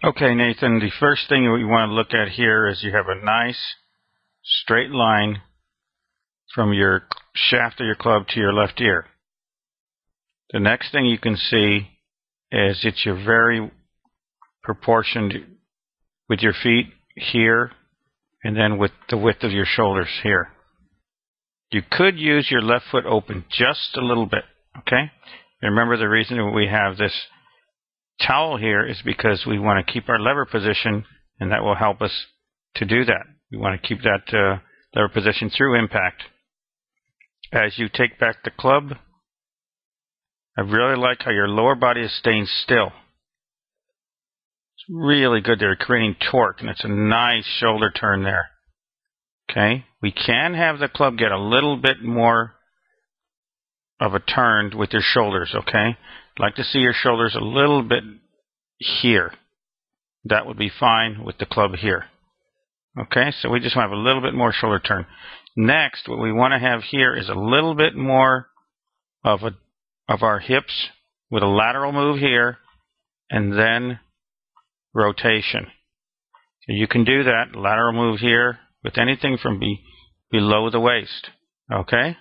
Okay, Nathan, the first thing we want to look at here is you have a nice straight line from your shaft of your club to your left ear. The next thing you can see is that you're very proportioned with your feet here and then with the width of your shoulders here. You could use your left foot open just a little bit, okay? And remember, the reason we have this towel here is because we want to keep our lever position, and that will help us to do that. We want to keep that lever position through impact. As you take back the club, I really like how your lower body is staying still. It's really good there, creating torque, and it's a nice shoulder turn there. Okay, we can have the club get a little bit more of a turn with your shoulders, okay? I'd like to see your shoulders a little bit here. That would be fine with the club here. Okay, so we just want to have a little bit more shoulder turn. Next, what we want to have here is a little bit more of our hips with a lateral move here, and then rotation. So you can do that, lateral move here, with anything from below the waist. Okay?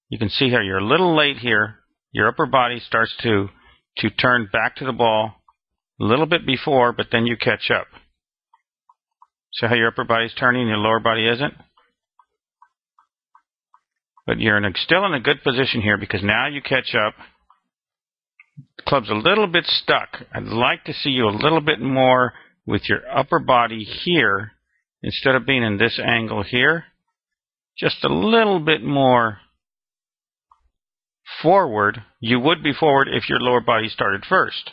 You can see how you're a little late here. Your upper body starts to turn back to the ball a little bit before, but then you catch up. See how your upper body's turning and your lower body isn't? But you're still in a good position here because now you catch up. The club's a little bit stuck. I'd like to see you a little bit more with your upper body here instead of being in this angle here. Just a little bit more forward. You would be forward if your lower body started first.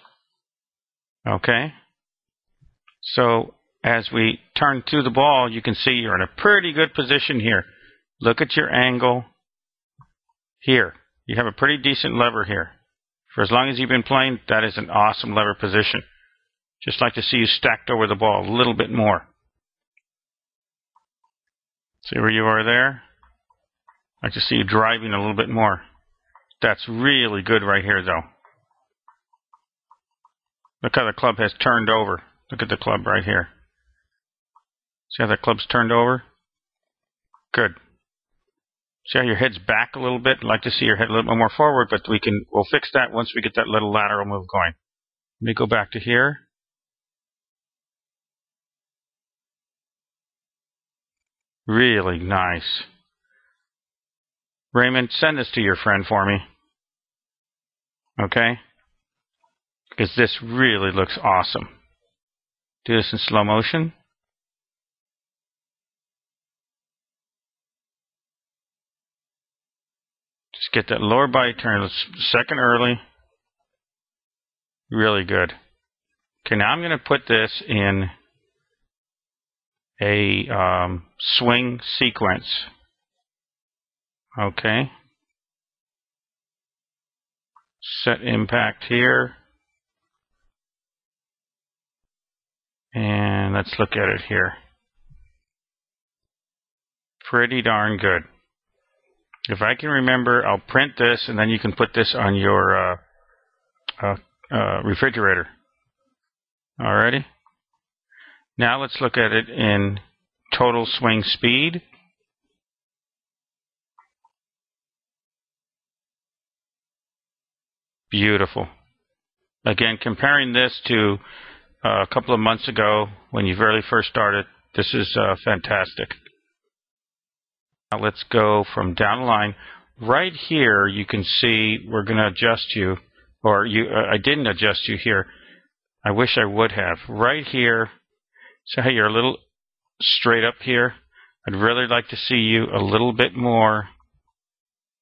Okay? So as we turn to the ball, you can see you're in a pretty good position here. Look at your angle here. You have a pretty decent lever here. For as long as you've been playing, that is an awesome lever position. Just like to see you stacked over the ball a little bit more. See where you are there? I'd like to see you driving a little bit more. That's really good right here, though. Look how the club has turned over. Look at the club right here. See how the club's turned over? Good. See how your head's back a little bit? I'd like to see your head a little bit more forward, but we'll fix that once we get that little lateral move going. Let me go back to here. Really nice. Raymond, send this to your friend for me. Okay? Because this really looks awesome. Do this in slow motion. Just get that lower body turn a second early. Really good. Okay, now I'm going to put this in a swing sequence. Okay. Set impact here. And let's look at it here. Pretty darn good. If I can remember, I'll print this and then you can put this on your refrigerator. Alrighty? Now let's look at it in total swing speed. Beautiful. Again, comparing this to a couple of months ago when you very first started, this is fantastic. Now let's go from down the line. Right here you can see we're going to adjust you, or I didn't adjust you here. I wish I would have. Right here, see how you're a little straight up here? I'd really like to see you a little bit more.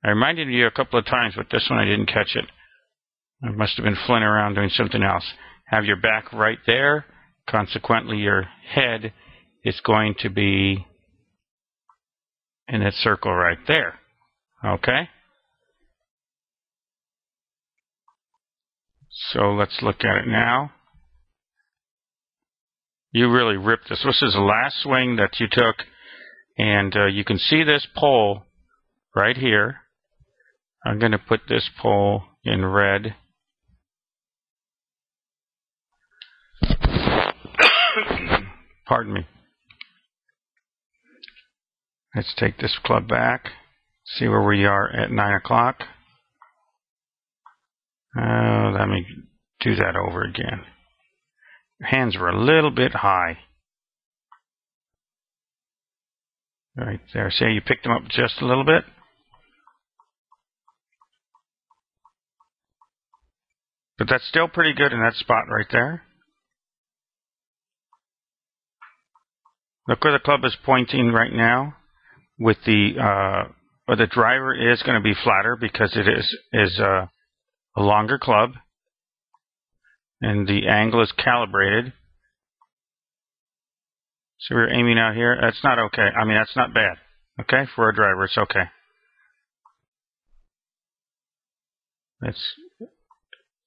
I reminded you a couple of times, but this one I didn't catch it. I must have been flailing around doing something else. Have your back right there. Consequently, your head is going to be in that circle right there. Okay? So let's look at it now. You really ripped this. This is the last swing that you took, and you can see this pole right here. I'm going to put this pole in red. Pardon me. Let's take this club back. See where we are at 9 o'clock. Let me do that over again. Hands were a little bit high. Right there. See how you picked them up just a little bit? But that's still pretty good in that spot right there. Look where the club is pointing right now. With the driver is going to be flatter because it is a longer club, and the angle is calibrated. So we're aiming out here. That's not okay. I mean, that's not bad. Okay, for a driver, it's okay. Let's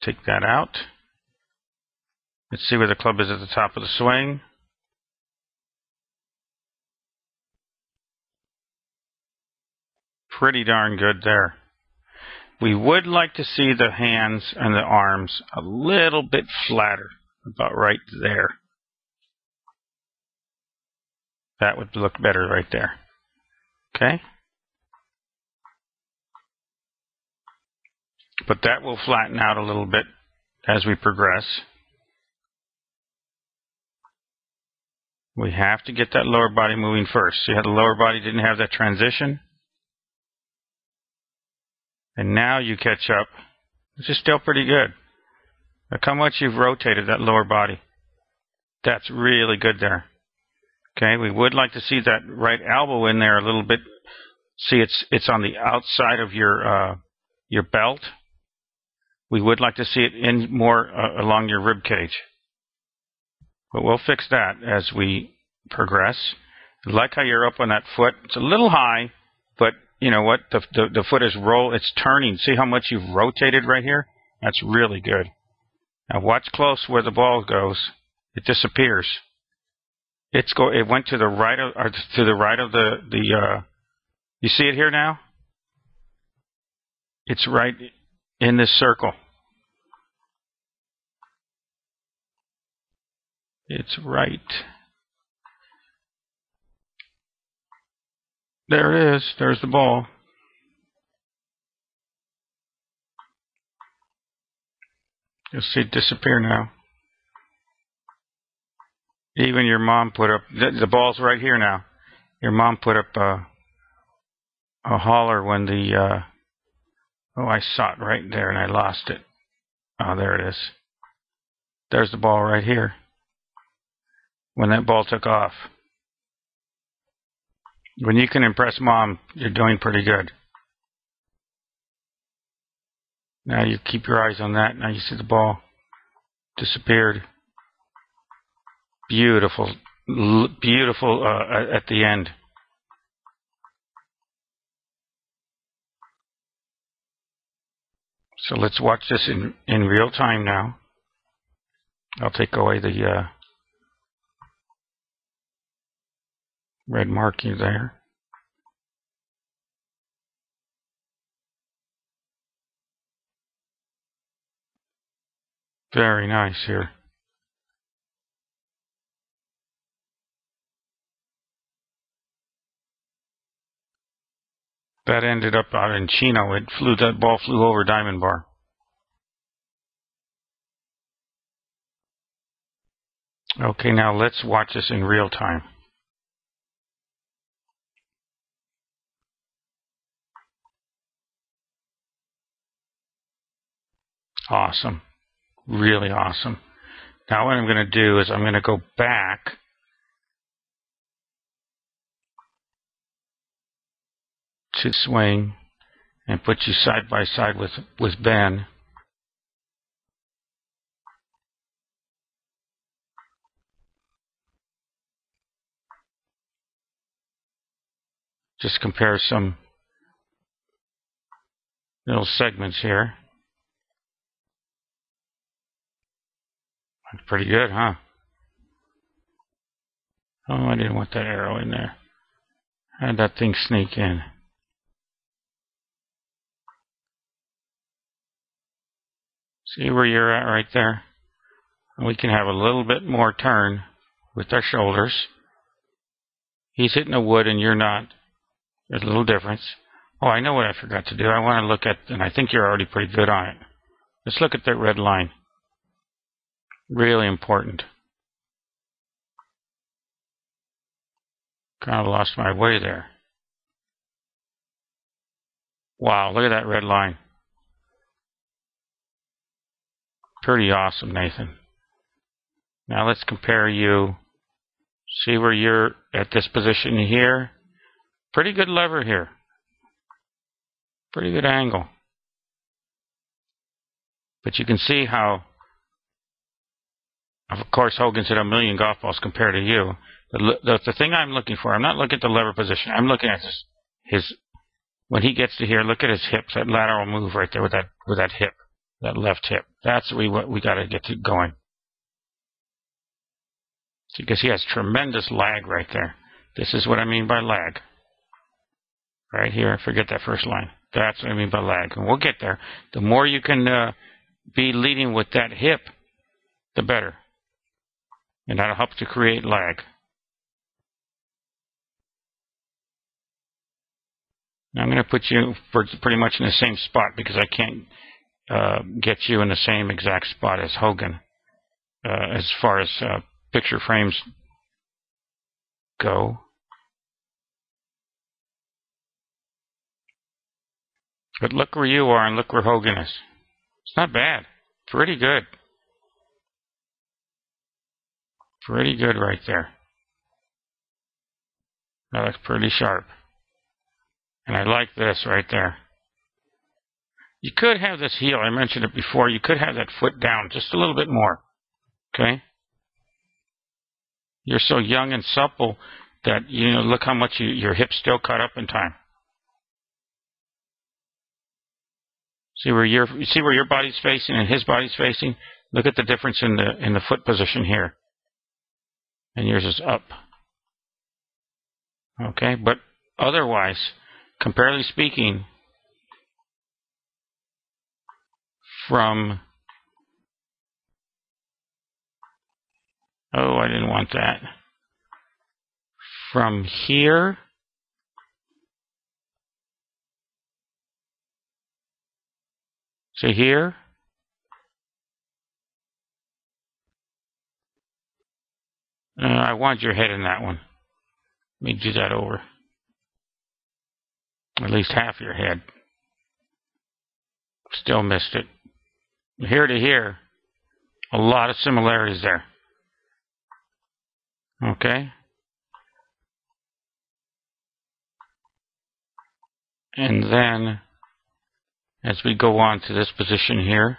take that out. Let's see where the club is at the top of the swing. Pretty darn good there. We would like to see the hands and the arms a little bit flatter, about right there. That would look better right there. Okay? But that will flatten out a little bit as we progress. We have to get that lower body moving first. See how the lower body didn't have that transition? And now you catch up. This is still pretty good. Look how much you've rotated that lower body. That's really good there. Okay, we would like to see that right elbow in there a little bit. See, it's on the outside of your belt. We would like to see it in more along your rib cage. But we'll fix that as we progress. I like how you're up on that foot. It's a little high, but you know what? The foot is it's turning. See how much you've rotated right here? That's really good. Now watch close where the ball goes. It disappears. It went to the right of the you see it here now? It's right in this circle. It's right. There it is. There's the ball. You'll see it disappear now. Even your mom put up, the ball's right here now. Your mom put up a holler when I saw it right there and I lost it. Oh, there it is. There's the ball right here. When that ball took off. When you can impress mom, you're doing pretty good. Now you keep your eyes on that. Now you see the ball disappeared. Beautiful, beautiful at the end. So let's watch this in real time now. I'll take away the red marking there. Very nice here. That ended up out in Chino. That ball flew over Diamond Bar. Okay, now let's watch this in real time. Awesome. Really awesome. Now what I'm going to do is I'm going to go back to swing and put you side by side with Ben. Just compare some little segments here. That's pretty good, huh? Oh, I didn't want that arrow in there. How'd that thing sneak in? See where you're at right there? We can have a little bit more turn with our shoulders. He's hitting the wood and you're not. There's a little difference. Oh, I know what I forgot to do. I want to look at, and I think you're already pretty good on it. Let's look at that red line. Really important. Kind of lost my way there. Wow, look at that red line. Pretty awesome, Nathan. Now let's compare you. See where you're at this position here. Pretty good lever here. Pretty good angle. But you can see how, of course, Hogan's hit a million golf balls compared to you. The thing I'm looking for, I'm not looking at the lever position. I'm looking at his when he gets to here, look at his hips, that lateral move right there with that hip, that left hip. That's what we got to get to going. Because he has tremendous lag right there. This is what I mean by lag. Right here, forget that first line. That's what I mean by lag. And we'll get there. The more you can be leading with that hip, the better. And that'll help to create lag. Now I'm going to put you pretty much in the same spot because I can't get you in the same exact spot as Hogan as far as picture frames go. But look where you are and look where Hogan is. It's not bad. Pretty good. Pretty good right there. That looks pretty sharp. And I like this right there. You could have this heel. I mentioned it before. You could have that foot down just a little bit more. Okay? You're so young and supple that, you know, look how much your hips still caught up in time. See where your body's facing and his body's facing? Look at the difference in the foot position here. And yours is up. Okay? But otherwise, comparatively speaking, from, oh, I didn't want that. From here to here, I want your head in that one. Let me do that over. At least half your head. Still missed it. Here to here, a lot of similarities there. Okay? And then, as we go on to this position here,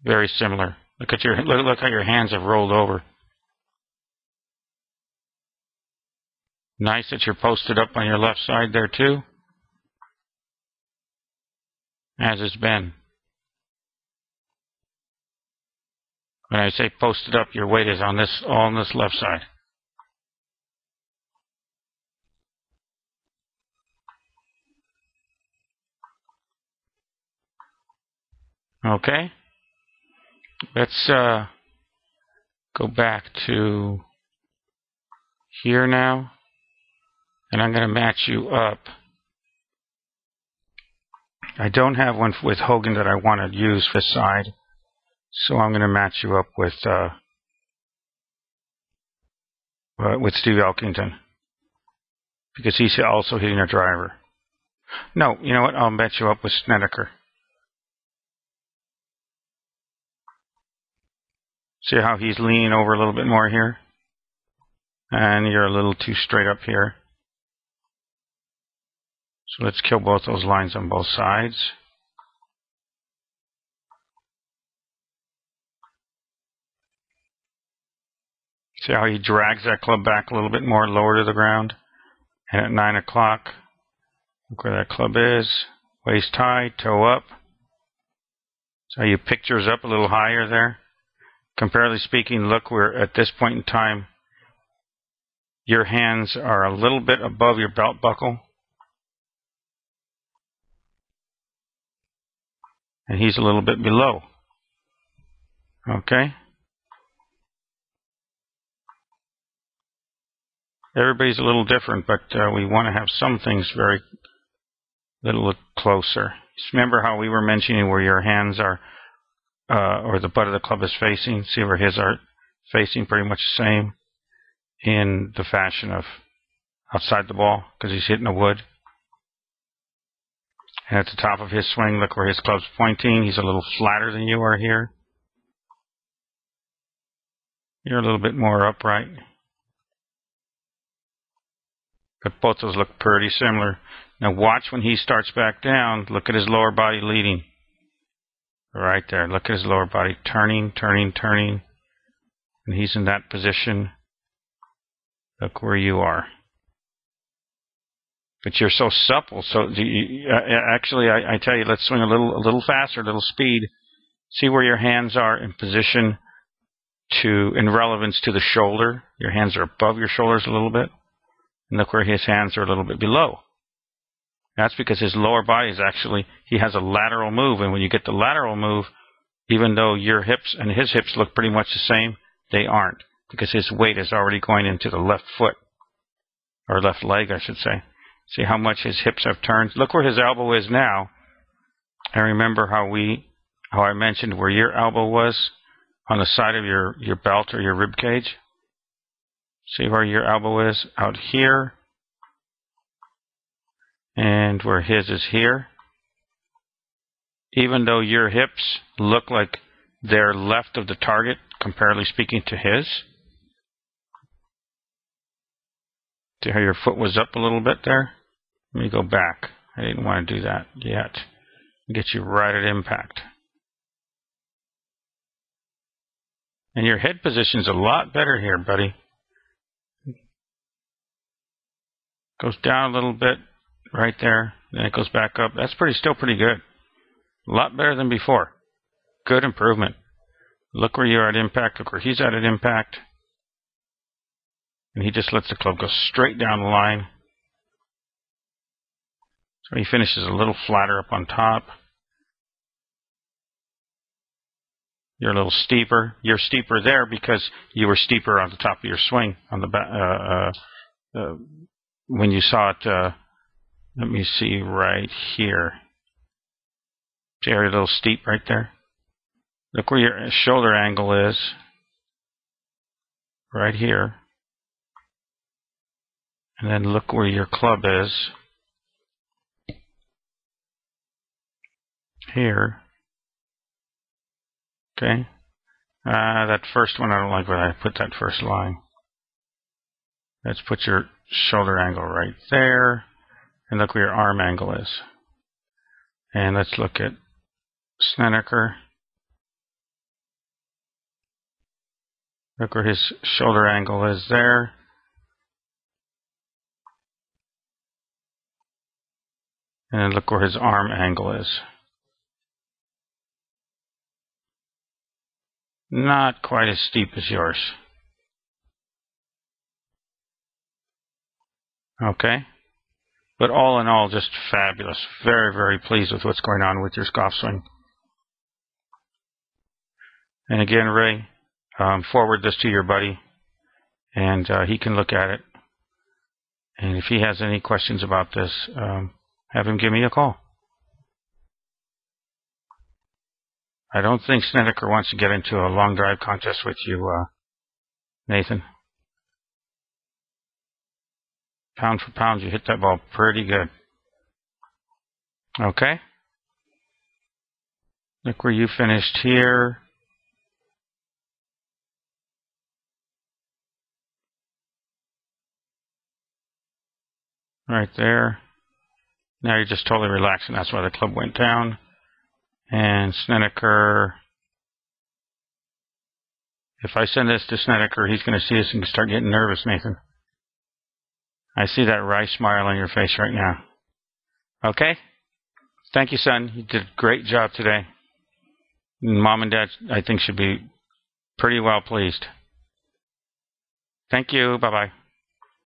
very similar. Look how your hands have rolled over. Nice that you're posted up on your left side there too. As it's been. When I say posted up, your weight is on this, all on this left side. Okay? Let's go back to here now. And I'm going to match you up. I don't have one with Hogan that I want to use for this side. So I'm going to match you up with Steve Elkington. Because he's also hitting a driver. No, you know what? I'll match you up with Snedeker. See how he's leaning over a little bit more here? And you're a little too straight up here. So let's kill both those lines on both sides. See how he drags that club back a little bit more lower to the ground? And at 9 o'clock, look where that club is. Waist high, toe up. So you picked yours up a little higher there. Comparatively speaking, look where at this point in time, your hands are a little bit above your belt buckle. And he's a little bit below. Okay? Everybody's a little different, but we want to have some things very little closer. Just remember how we were mentioning where your hands are, or the butt of the club is facing. See where his are facing, pretty much the same in the fashion of outside the ball, because he's hitting the wood. And at the top of his swing, look where his club's pointing. He's a little flatter than you are here. You're a little bit more upright. But both those look pretty similar. Now watch when he starts back down. Look at his lower body leading. Right there. Look at his lower body turning, turning, turning. And he's in that position. Look where you are. But you're so supple. So actually, I tell you, let's swing a little faster, a little speed. See where your hands are in position in relevance to the shoulder. Your hands are above your shoulders a little bit. And look where his hands are a little bit below. That's because his lower body is actually, he has a lateral move. And when you get the lateral move, even though your hips and his hips look pretty much the same, they aren't. Because his weight is already going into the left foot. Or left leg, I should say. See how much his hips have turned. Look where his elbow is now. And remember how I mentioned where your elbow was on the side of your belt or your rib cage. See where your elbow is out here. And where his is here. Even though your hips look like they're left of the target, comparatively speaking to his. See how your foot was up a little bit there? Let me go back. I didn't want to do that yet. Get you right at impact. And your head position's a lot better here, buddy. Goes down a little bit right there. Then it goes back up. That's still pretty good. A lot better than before. Good improvement. Look where you're at impact. Look where he's at impact. And he just lets the club go straight down the line. So he finishes a little flatter up on top. You're a little steeper. You're steeper there because you were steeper on the top of your swing on the back. When you saw it, let me see right here. See how you're a little steep right there? Look where your shoulder angle is. Right here. And then look where your club is. Here. Okay. That first one, I don't like where I put that first line. Let's put your shoulder angle right there. And look where your arm angle is. And let's look at Snedeker. Look where his shoulder angle is there. And then look where his arm angle is. Not quite as steep as yours. Okay? But all in all, just fabulous. Very, very pleased with what's going on with your golf swing. And again, Ray, forward this to your buddy, and he can look at it. And if he has any questions about this, have him give me a call. I don't think Snedeker wants to get into a long drive contest with you, Nathan. Pound for pound, you hit that ball pretty good. Okay? Look where you finished here. Right there. Now you're just totally relaxing. That's why the club went down. And Snedeker, if I send this to Snedeker, he's going to see us and start getting nervous, Nathan. I see that wry smile on your face right now. Okay? Thank you, son. You did a great job today. Mom and Dad, I think, should be pretty well pleased. Thank you. Bye-bye.